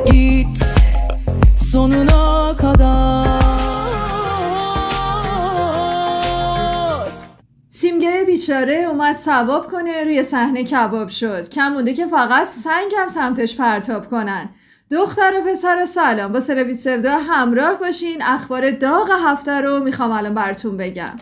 Git sonuna kadar. سیمگه بیچاره اومد ثواب کنه، روی صحنه کباب شد. کم مونده که فقط سنگم سمتش پرتاب کنن. دختر و پسر سلام، با سلوی سودا همراه باشین. اخبار داغ هفته رو میخوام الان براتون بگم.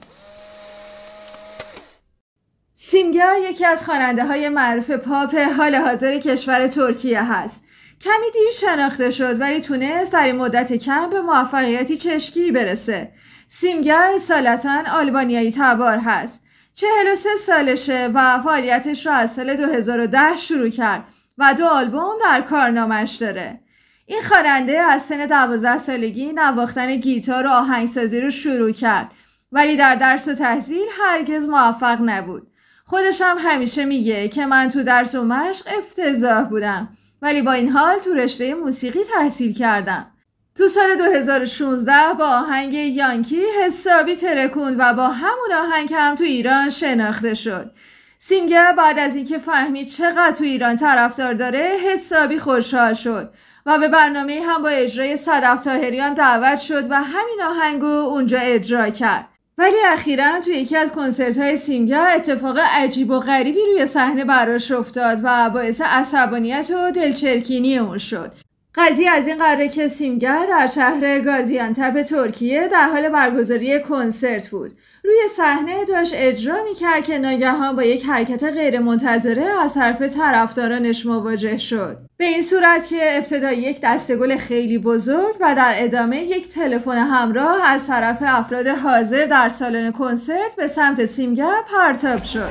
سیمگه یکی از خواننده های معروف پاپ حال حاضر کشور ترکیه هست. کمی دیر شناخته شد ولی تونست در این مدت کم به موفقیتی چشمگیر برسه. سیمگه اصالتاً آلبانیایی تبار هست. 43 سالشه و فعالیتش رو از سال 2010 شروع کرد و 2 آلبوم در کارنامش داره. این خواننده از سن 12 سالگی نواختن گیتار و آهنگسازی رو شروع کرد ولی در درس و تحصیل هرگز موفق نبود. خودش هم همیشه میگه که من تو درس و مشق افتضاح بودم ولی با این حال تو رشته موسیقی تحصیل کردم. تو سال 2016 با آهنگ یانکی حسابی ترکوند و با همون آهنگ هم تو ایران شناخته شد. سیمگه بعد از اینکه فهمید چقدر تو ایران طرفدار داره حسابی خوشحال شد و به برنامه هم با اجرای صدف طاهریان دعوت شد و همین آهنگو اونجا اجرا کرد. ولی اخیراً تو یکی از کنسرت‌های سیمگه اتفاق عجیب و غریبی روی صحنه براش افتاد و باعث عصبانیت و دلچرکینی اون شد. قضیه از این قراره که سیمگه در شهر گازیانتپ ترکیه در حال برگزاری کنسرت بود. روی صحنه داشت اجرا می‌کرد که ناگهان با یک حرکت غیرمنتظره از طرف طرفدارانش مواجه شد. به این صورت که ابتدا یک دسته‌گل خیلی بزرگ و در ادامه یک تلفن همراه از طرف افراد حاضر در سالن کنسرت به سمت سیمگه پرتاب شد.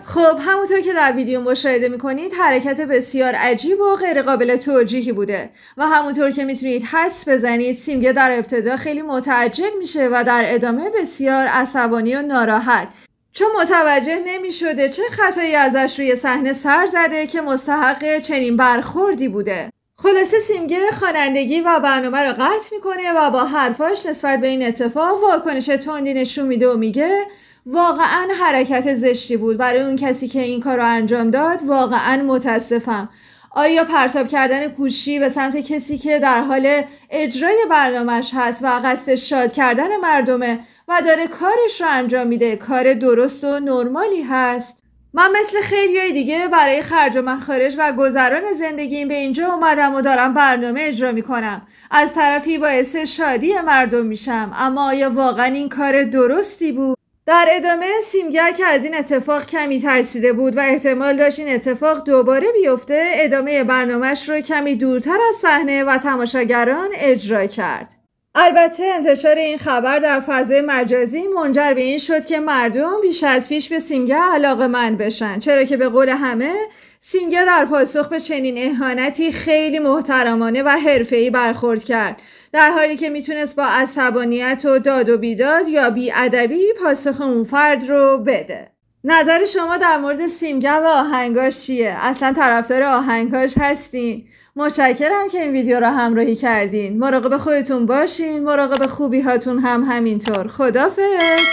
خب همونطور که در ویدیو مشاهده میکنید حرکت بسیار عجیب و غیر قابل توجیهی بوده و همونطور که میتونید حدس بزنید سیمگه در ابتدا خیلی متعجب میشه و در ادامه بسیار عصبانی و ناراحت، چون متوجه نمیشده چه خطایی ازش روی صحنه سر زده که مستحق چنین برخوردی بوده. خلاصه سیمگه خوانندگی و برنامه رو قطع میکنه و با حرفاش نسبت به این اتفاق واکنش تندی نشون میده و میگه واقعا حرکت زشتی بود. برای اون کسی که این کار رو انجام داد واقعا متاسفم. آیا پرتاب کردن گوشی به سمت کسی که در حال اجرای برنامه‌اش هست و قصد شاد کردن مردمه و داره کارش رو انجام میده کار درست و نرمالی هست؟ من مثل خیلیای دیگه برای خرج و مخارج و گذران زندگیم به اینجا اومدم و دارم برنامه اجرا میکنم. از طرفی باعث شادی مردم میشم، اما آیا واقعا این کار درستی بود؟ در ادامه سیمگه که از این اتفاق کمی ترسیده بود و احتمال داشت این اتفاق دوباره بیفته، ادامه برنامه‌اش رو کمی دورتر از صحنه و تماشاگران اجرا کرد. البته انتشار این خبر در فضای مجازی منجر به این شد که مردم بیش از پیش به سیمگه علاقه‌مند بشن، چرا که به قول همه سیمگه در پاسخ به چنین اهانتی خیلی محترمانه و حرفه‌ای برخورد کرد، در حالی که میتونست با عصبانیت و داد و بیداد یا بی‌ادبی پاسخ اون فرد رو بده. نظر شما در مورد سیمگه و آهنگاش چیه؟ اصلا طرفدار آهنگاش هستین؟ متشکرم که این ویدیو رو همراهی کردین. مراقب خودتون باشین، مراقب خوبی هاتون هم همینطور. خدافظ.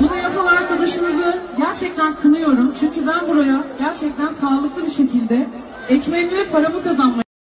Bunu yapan arkadaşınızı gerçekten kınıyorum. Çünkü ben buraya gerçekten sağlıklı bir şekilde ekmeğimi ve paramı kazanmaya